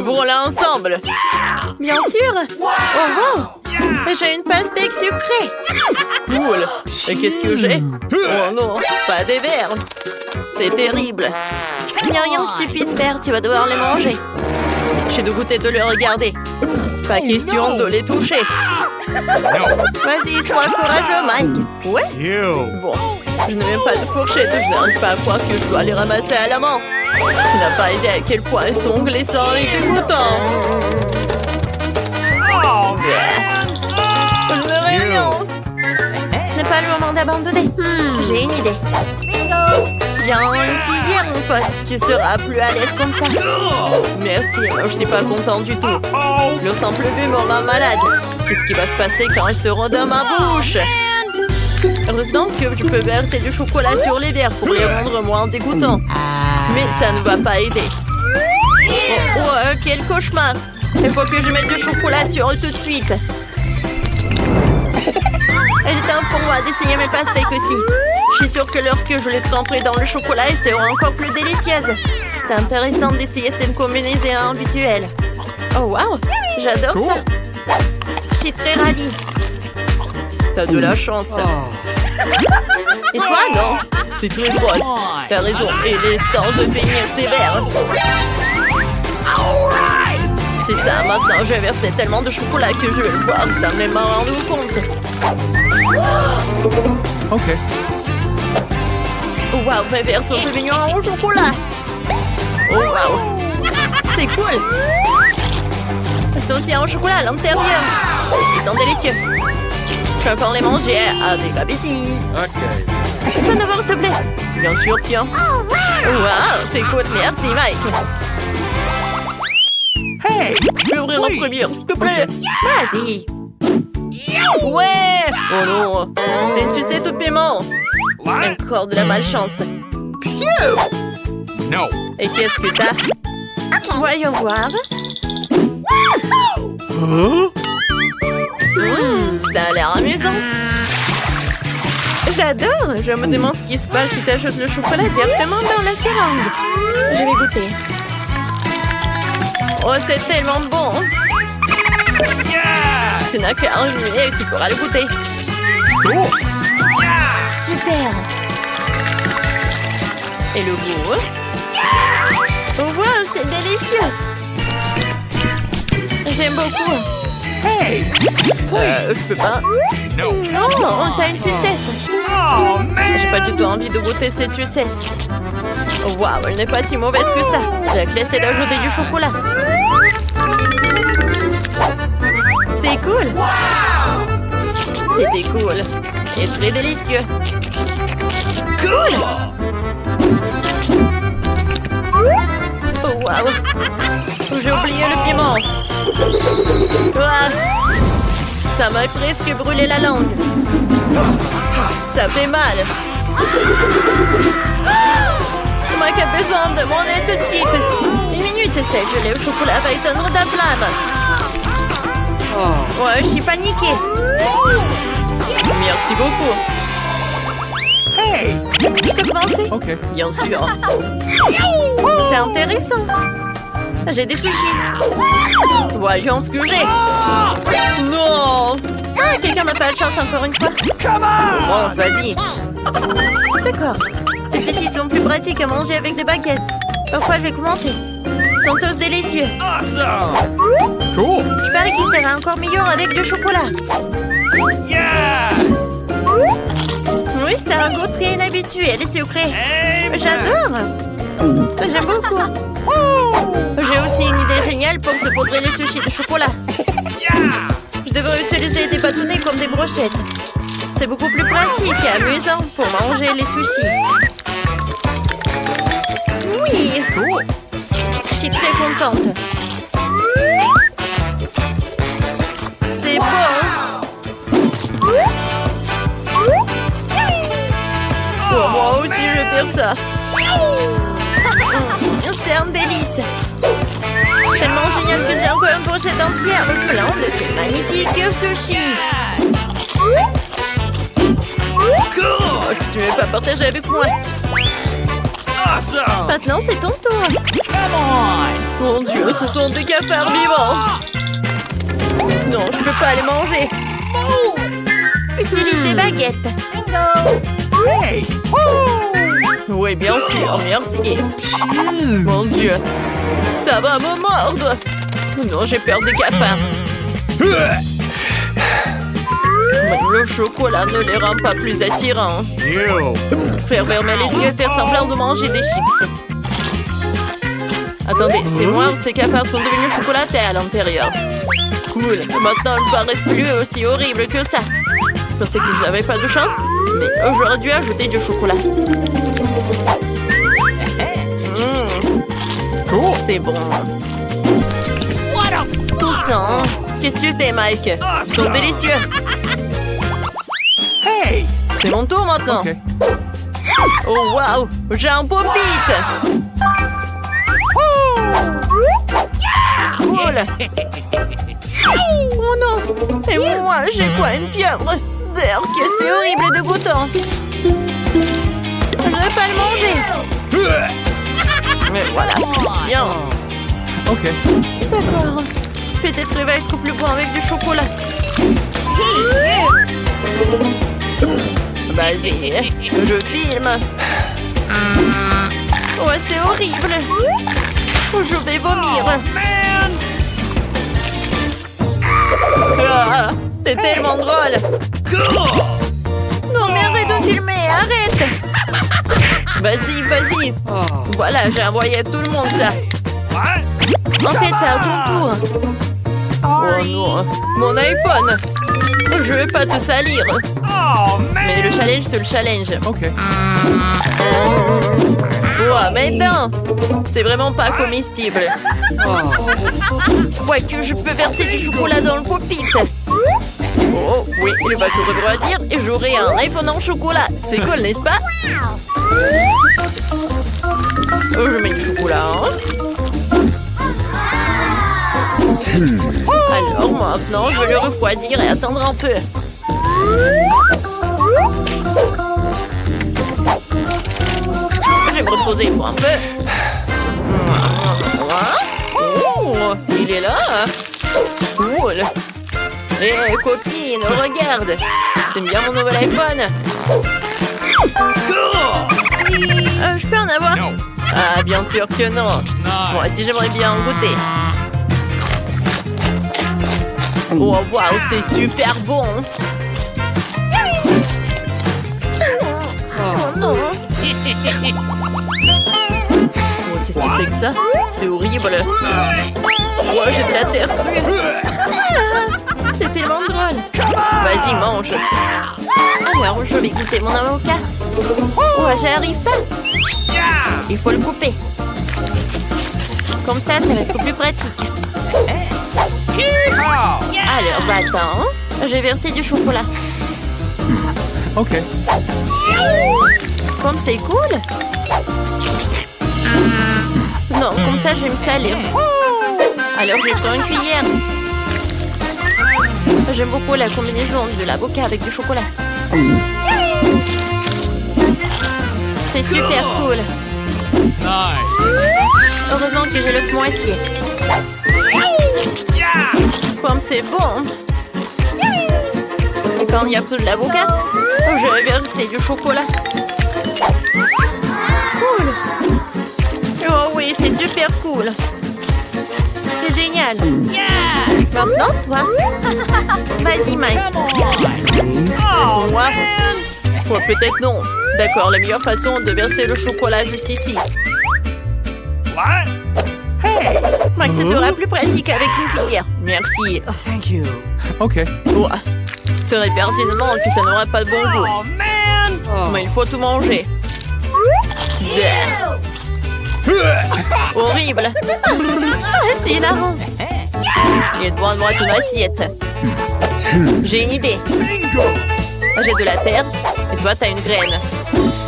Ouvrons-la ensemble. Bien sûr. Oh, wow. J'ai une pastèque sucrée. Cool. Et qu'est-ce que j'ai? Oh non, pas des verres. C'est terrible. Il n'y a rien que tu puisses faire. Tu vas devoir les manger. J'ai dégoûté de les regarder. Pas question de les toucher. Vas-y, sois courageux, Mike. Ouais? Bon, je n'ai même pas de fourchette. Je n'arrive pas à croire que je dois les ramasser à la main. Tu n'as pas idée à quel point ils sont glissants et dégoûtants. Je ne verrai rien. Ce n'est pas le moment d'abandonner. J'ai une idée. Tiens, une cuillère, mon pote. Tu seras plus à l'aise comme ça. Merci, je suis pas content du tout. Le simple vue me rend malade. Qu'est-ce qui va se passer quand elles seront dans ma bouche? Heureusement que je peux verser du chocolat sur les verres pour les rendre moins dégoûtants. Mais ça ne va pas aider. Quel cauchemar! Il faut que je mette du chocolat sur eux tout de suite. Il est temps pour moi d'essayer mes pastèques aussi. Je suis sûre que lorsque je les tremperai dans le chocolat, elles seront encore plus délicieuses. C'est intéressant d'essayer cette combinaison habituelle. Oh wow! J'adore ça! Je suis très ravie. T'as de la chance. Et toi, non? C'est très drôle. T'as raison, il est temps de finir ces verres. C'est ça, maintenant je vais verser tellement de chocolat que je vais le boire sans même m'en rendre compte. Ok. Wow, mes verres sont devenus en chocolat. Oh wow. C'est cool. Ils sont aussi en chocolat à l'intérieur. Ils sont délicieux. Je vais pouvoir les manger avec appétit. Ok. Fais un avoir, s'il te plaît. Bien sûr, tiens. Wow, c'est cool. Merci, Mike. Hey! Je peux ouvrir en première, s'il te plaît. Vas-y. Ouais! Oh non, c'est une sucette de paiement. Encore de la malchance. No. Et qu'est-ce que t'as? Voyons voir. Ça a l'air amusant. J'adore. Je me demande ce qui se passe si tu ajoutes le chocolat directement dans la seringue. Je vais goûter. Oh, c'est tellement bon. Tu n'as qu'à en jouer et tu pourras le goûter. Super. Et le goût? Oh, wow, c'est délicieux. J'aime beaucoup. Hey! Je peux pas. No. Non, t'as une sucette. Oh, man! J'ai pas du tout envie de goûter cette sucette. Waouh, elle n'est pas si mauvaise que ça. J'ai laissé d'ajouter du chocolat. C'est cool. C'était cool. Et très délicieux. Cool. Oh, waouh. J'ai oublié le piment. Ah. Ça m'a presque brûlé la langue. Ça fait mal. Mike a besoin de mon aide tout de suite. Une minute, c'est gelé au chocolat va éteindre ta flamme. Ouais, je suis paniquée. Merci beaucoup. Hey! Je peux commencer? Ok. Bien sûr. C'est intéressant. J'ai des sushis. Voyons ce que j'ai. Non! Ah, quelqu'un n'a pas de chance encore une fois. Bon, vas-y. D'accord. Les sushis sont plus pratiques à manger avec des baguettes. Pourquoi je vais commencer? Ils sont tous délicieux. Awesome! Cool! Je parie qu'ils seraient encore meilleurs avec du chocolat. Yes! Oui, c'est un goût très inhabituel et sucré. J'adore. J'aime beaucoup. J'ai aussi une idée géniale pour saupoudrer les sushis de chocolat. Je devrais utiliser des bâtonnets comme des brochettes. C'est beaucoup plus pratique et amusant pour manger les sushis. Oui. Je suis très contente. C'est bon. Oh, moi aussi, je vais faire ça. C'est un délice. Tellement génial que j'ai encore une brochette entière plein de ces magnifiques sushis. Oh, tu ne veux pas partager avec moi? Awesome! Maintenant, c'est ton tour. Mon Dieu, ce sont des cafards vivants. Non, je peux pas les manger. Utilise des baguettes. Hey! Oui, bien sûr, merci. Mon Dieu, ça va me mordre. Non, j'ai peur des cafards. Même le chocolat ne les rend pas plus attirants. Ew. Faire fermer les yeux et faire semblant de manger des chips. Attendez, c'est moi ou ces cafards sont devenus chocolatés à l'intérieur? Cool, maintenant ils ne paraissent plus aussi horribles que ça. Je pensais que je n'avais pas de chance, mais j'aurais dû ajouter du chocolat. Cool. C'est bon. Toussant. Qu'est-ce que tu fais, Mike? Ils sont délicieux. Hey! C'est mon tour maintenant. Okay. Oh, waouh! J'ai un pop-it! Cool! Oh non! Et moi, j'ai quoi? Une pieuvre? Que c'est horrible et dégoûtant! Je ne vais pas le manger! Mais voilà! Bien! Ok. D'accord. Peut-être il va être plus bon avec du chocolat. Vas-y, je filme. Ouais, c'est horrible. Je vais vomir. Ah, c'est tellement drôle. Cool. Non, mais arrête de filmer, arrête. Vas-y, vas-y. Voilà, j'ai envoyé à tout le monde ça. What? En fait, c'est à ton tour. Oh non, mon iPhone. Je vais pas te salir. Oh, Mais man! le challenge, c'est le challenge. Okay. Oh, mais non! C'est vraiment pas comestible. Ouais, que je peux verser du chocolat dans le pop-it. Oh, oui, il va se refroidir et j'aurai un iPhone en chocolat. C'est cool, n'est-ce pas? Oh, je mets du chocolat, hein? Alors maintenant, je vais le refroidir et attendre un peu. Je vais me reposer pour un peu. Oh, il est là. Cool. Hé, copine, regarde. T'aimes bien mon nouvel iPhone? Je peux en avoir? No. Ah, bien sûr que non. Moi aussi, j'aimerais bien en goûter. Oh, waouh, c'est super bon. Oh non. Oh, qu'est-ce que c'est que ça? C'est horrible. Oh, j'ai de la terre crue. Ah, c'est tellement drôle. Vas-y, mange. Alors, je vais goûter mon avocat. Oh, j'arrive pas. Il faut le couper. Comme ça va être plus pratique. Alors, attends. J'ai versé du chocolat. Ok. Comme c'est cool. Non, comme ça, je vais me salir. Alors, je prends une cuillère. J'aime beaucoup la combinaison de l'avocat avec du chocolat. C'est super cool. Nice. Heureusement que j'ai l'autre moitié. Comme c'est bon. Et quand il n'y a plus de l'avocat, je vais verser du chocolat. Cool. Oh oui, c'est super cool. C'est génial. Maintenant, toi. Vas-y, Mike. Oh, Moi. man! Oh, peut-être non. D'accord, la meilleure façon de verser le chocolat juste ici. What? Hey! Mike, ce sera plus pratique avec une cuillère. Merci. Thank you. Ok. Oh, ce serait pertinemment que ça n'aurait pas de bon goût. Oh, man! Mais il faut tout manger. Bleh. Horrible. Ah, c'est hilarant. Il est devant moi ton assiette. J'ai une idée. Bingo! J'ai de la terre et toi, t'as une graine.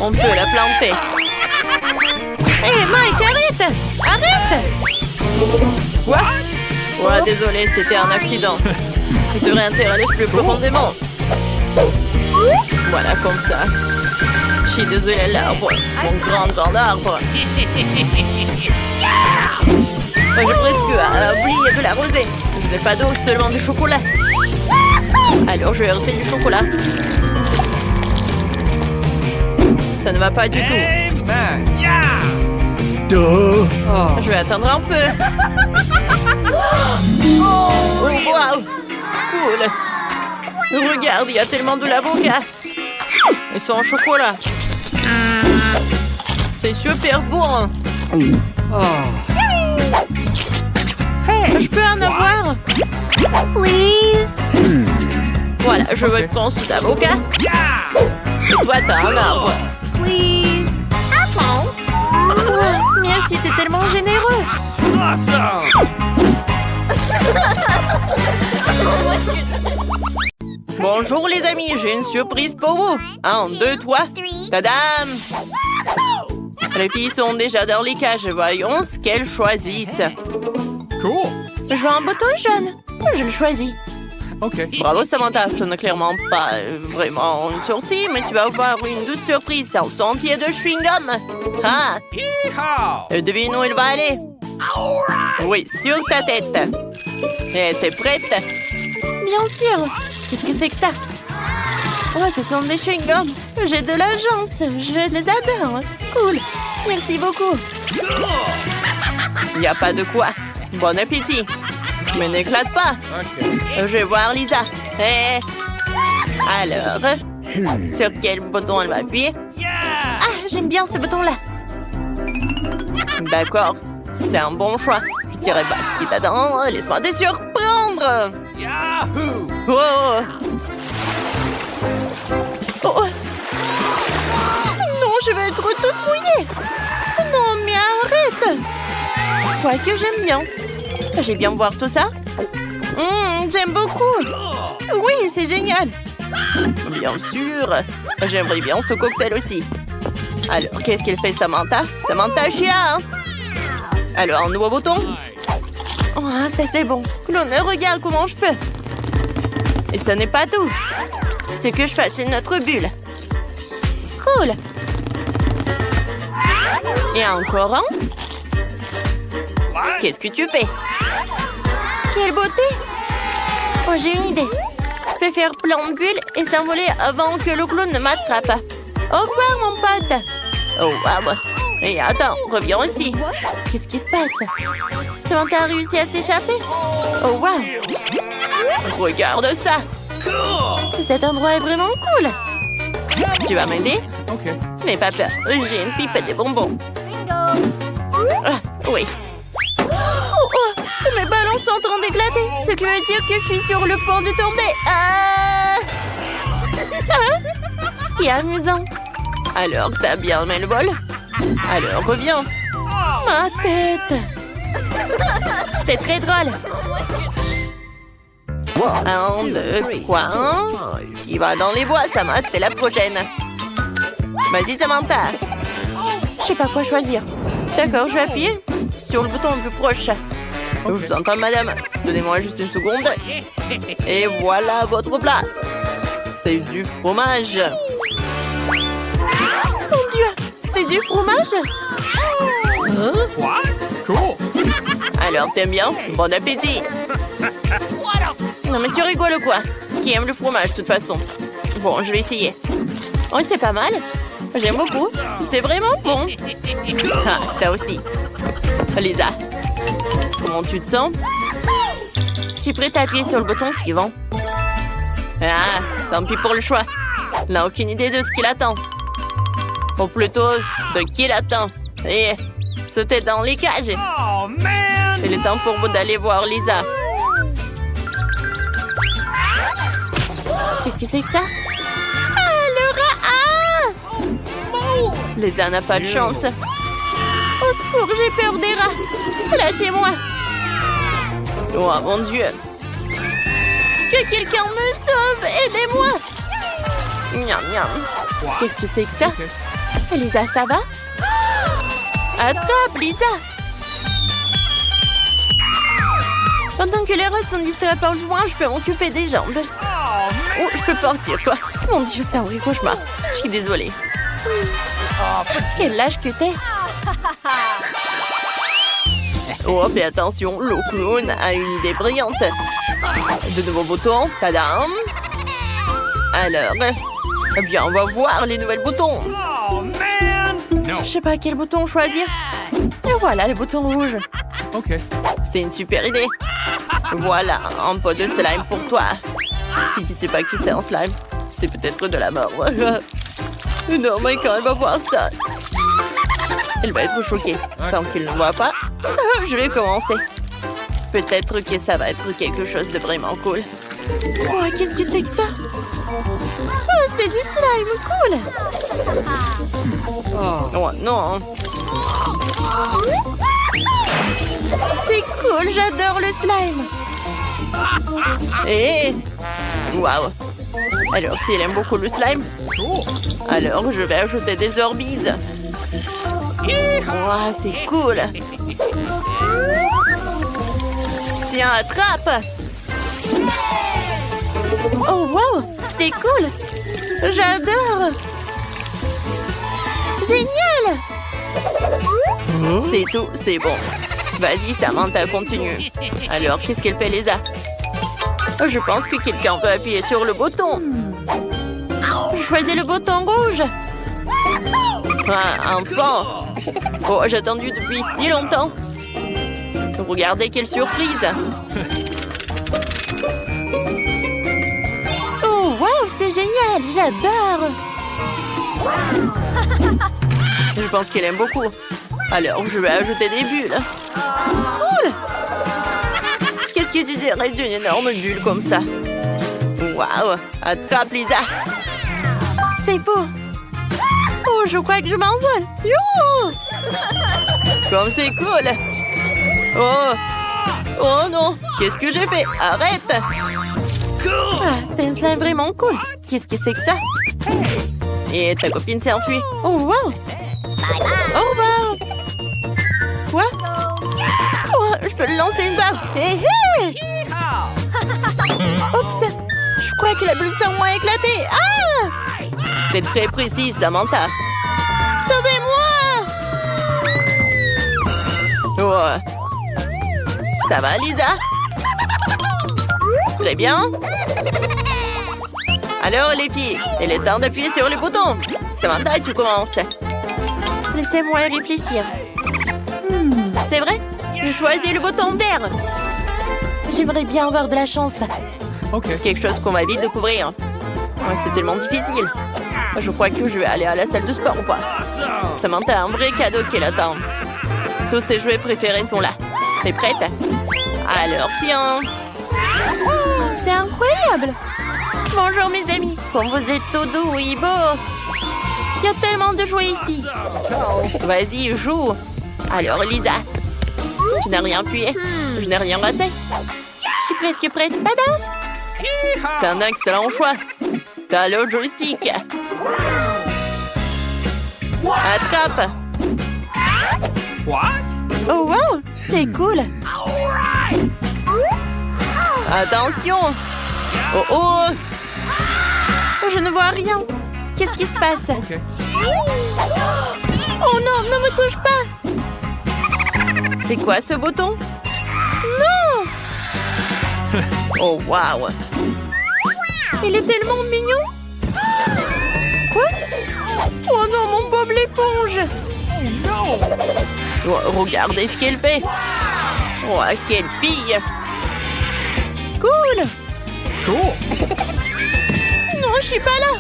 On peut la planter. Hé, Mike, arrête! Arrête! Quoi? Ouais, désolé, c'était un accident. Je devrais interagir plus profondément. Voilà, comme ça. Je suis désolée, l'arbre. Mon grand arbre. J'ai presque oublié de l'arroser. Je n'ai pas d'eau, seulement du chocolat. Alors, je vais verser du chocolat. Ça ne va pas du tout. Amen. Yeah. Duh. Oh. Je vais attendre un peu. Oh, wow. Cool. Regarde, il y a tellement de l'avocat. Ils sont en chocolat. C'est super bon. Oh. Hey. Je peux en avoir? Please. Voilà, je veux être conçu d'avocat. Yeah. Et toi, t'as un arbre. Please. Okay. Ouais, merci, t'es tellement généreux. Awesome. Bonjour les amis, j'ai une surprise pour vous. 1, 2, 3. Tadam! Les filles sont déjà dans les cages. Voyons ce qu'elles choisissent. Cool. Je veux un bouton jaune. Je le choisis. Okay. Bravo Samantha, ce n'est clairement pas vraiment une sortie, mais tu vas avoir une douce surprise. C'est un sentier de chewing-gum. Ah! Yeehaw. Devine où il va aller. Oui, sur ta tête. Et t'es prête? Bien sûr. Qu'est-ce que c'est que ça? Oh, ce sont des chewing-gums. J'ai de la chance. Je les adore. Cool. Merci beaucoup. Il n'y a pas de quoi. Bon appétit. Mais n'éclate pas. Okay. Je vais voir Lisa. Eh. Alors, sur quel bouton elle va appuyer? Yeah. Ah, j'aime bien ce bouton-là. D'accord. C'est un bon choix. Je dirais pas ce qui t'attend. Laisse-moi te surprendre. Yahoo. Oh. Oh. Non, je vais être toute mouillée. Non, mais arrête. Quoique j'aime bien. J'ai bien voir tout ça. J'aime beaucoup. Oui, c'est génial. Bien sûr. J'aimerais bien ce cocktail aussi. Alors, qu'est-ce qu'elle fait, Samantha? Samantha, je suis là. Hein? Alors, un nouveau bouton. Oh, ça c'est bon. Clown, regarde comment je peux. Et ce n'est pas tout. Ce que je fasse, c'est notre bulle. Cool. Et encore un. What? Qu'est-ce que tu fais? Quelle beauté! Oh, j'ai une idée. Je peux faire plein de bulles et s'envoler avant que le clown ne m'attrape. Au revoir, mon pote. Oh, wow. Et attends, reviens aussi. Qu'est-ce qui se passe? Samantha a réussi à s'échapper? Oh, wow. Regarde ça. Cool. Cet endroit est vraiment cool. Tu vas m'aider? Okay. N'aie pas peur, j'ai une pipette de bonbons. Ah, oui. Oh, mes ballons sont en train d'éclater, ce qui veut dire que je suis sur le point de tomber. Ah! Ce qui est amusant. Alors, t'as bien aimé le vol? Alors, reviens. Ma tête. C'est très drôle. 1, 2, 3. Il va dans les bois, Samantha, t'es la prochaine. Vas-y, Samantha. Je sais pas quoi choisir. D'accord, je vais appuyer sur le bouton le plus proche. Je vous entends, madame. Donnez-moi juste une seconde. Et voilà votre plat. C'est du fromage. Mon Dieu, c'est du fromage? Hein? What? Cool. Alors, t'aimes bien? Bon appétit. Non, mais tu rigoles quoi? Qui aime le fromage, de toute façon? Bon, je vais essayer. Oh, c'est pas mal. J'aime beaucoup. C'est vraiment bon. Ah, ça aussi. Lisa, comment tu te sens? Je suis prête à appuyer sur le bouton suivant. Ah, tant pis pour le choix. Il n'a aucune idée de ce qu'il attend. Ou plutôt, de qui il attend. Et sauter dans les cages. Oh man. C'est le temps pour vous d'aller voir Lisa. Qu'est-ce que c'est que ça? Ah, le rat! Ah! Lisa n'a pas de chance. Au secours, j'ai peur des rats. Lâchez-moi. Oh mon Dieu. Que quelqu'un me sauve. Aidez-moi. Miam, miam. Qu'est-ce que c'est que ça? Lisa, ça va? Attrape, Lisa. Pendant que les rats sont distraits par le joint, je peux m'occuper des jambes. Oh, je peux partir, quoi. Mon Dieu, c'est un vrai cauchemar. Je suis désolée. Quel lâche que t'es. Oh, fais attention, le clown a une idée brillante. De nouveaux boutons, tadam. Alors, eh bien, on va voir les nouveaux boutons. Oh, man! No. Je sais pas quel bouton choisir. Et voilà le bouton rouge. Okay. C'est une super idée. Voilà, un pot de slime pour toi. Si tu sais pas que c'est un slime, c'est peut-être de la mort. Non, mais quand elle va voir ça, elle va être choquée. Tant qu'elle ne voit pas, je vais commencer. Peut-être que ça va être quelque chose de vraiment cool. Oh, qu'est-ce que c'est que ça? Oh, c'est du slime, cool! Oh non! C'est cool, j'adore le slime! Et... Waouh! Alors, si elle aime beaucoup le slime, alors je vais ajouter des Orbeez. Wow, c'est cool! Tiens, attrape! Oh, wow! C'est cool! J'adore! Génial! C'est tout, c'est bon. Vas-y, Samantha, continue. Alors, qu'est-ce qu'elle fait, Lisa? Je pense que quelqu'un peut appuyer sur le bouton. Je choisis le bouton rouge. Ah, enfant! Oh, j'ai attendu depuis si longtemps. Regardez quelle surprise! Oh, wow, c'est génial! J'adore! Je pense qu'elle aime beaucoup. Alors, je vais ajouter des bulles. Cool! Qu'est-ce que tu dirais d'une énorme bulle comme ça? Waouh! Attrape, Lisa! C'est beau! Oh, je crois que je m'envole! Youhou! Comme c'est cool! Oh! Oh non! Qu'est-ce que j'ai fait? Arrête! Ah, c'est un slime vraiment cool! Qu'est-ce que c'est que ça? Et ta copine s'est enfuie. Oh, wow! Au revoir! Quoi? Oh, je peux le lancer une barre! Hé hé! Oups! Je crois que la bulle sang a éclaté! Ah! T'es très précise, Samantha! Sauvez-moi! Oh! Ça va, Lisa? Très bien! Alors, les filles, il est temps d'appuyer sur le bouton. Samantha, tu commences. Laissez-moi y réfléchir. C'est vrai? Je choisis le bouton vert. J'aimerais bien avoir de la chance. Okay. Quelque chose qu'on va vite découvrir. Ouais, c'est tellement difficile. Je crois que je vais aller à la salle de sport ou pas. Samantha a un vrai cadeau qui l'attend. Tous ses jouets préférés sont là. T'es prête? Alors, tiens. Oh, c'est incroyable. Bonjour mes amis, comme vous êtes tout doux et beaux. Il y a tellement de jouets ici. Vas-y, joue. Alors Lisa, tu n'as rien appuyé. Je n'ai rien raté. Je suis presque prête. Tadam! C'est un excellent choix. T'as le joystick. Attrape. What? Oh wow, c'est cool. Attention. Oh oh. Je ne vois rien. Qu'est-ce qui se passe? Okay. Oh non, ne me touche pas. C'est quoi ce bouton? Non. Oh waouh. Il est tellement mignon. Quoi? Oh non, mon Bob l'éponge. Oh, regardez ce qu'elle fait. Oh, quelle fille. Cool. Cool. Non, je suis pas là.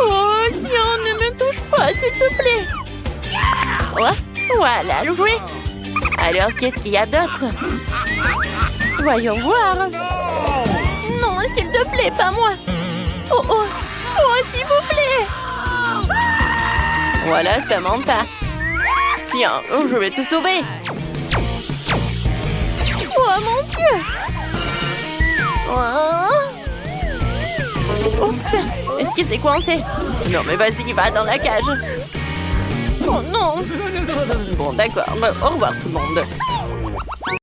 Oh, tiens, ne me touche pas, s'il te plaît. Oh, voilà le jouet. Alors, qu'est-ce qu'il y a d'autre? Voyons voir. Non, s'il te plaît, pas moi. Oh, oh, oh, s'il vous plaît. Voilà, Samantha. Tiens, je vais te sauver. Oh, mon Dieu. Oh. Oups! Est-ce qu'il s'est coincé? Non, mais vas-y, va dans la cage. Oh non! Bon, d'accord. Au revoir tout le monde.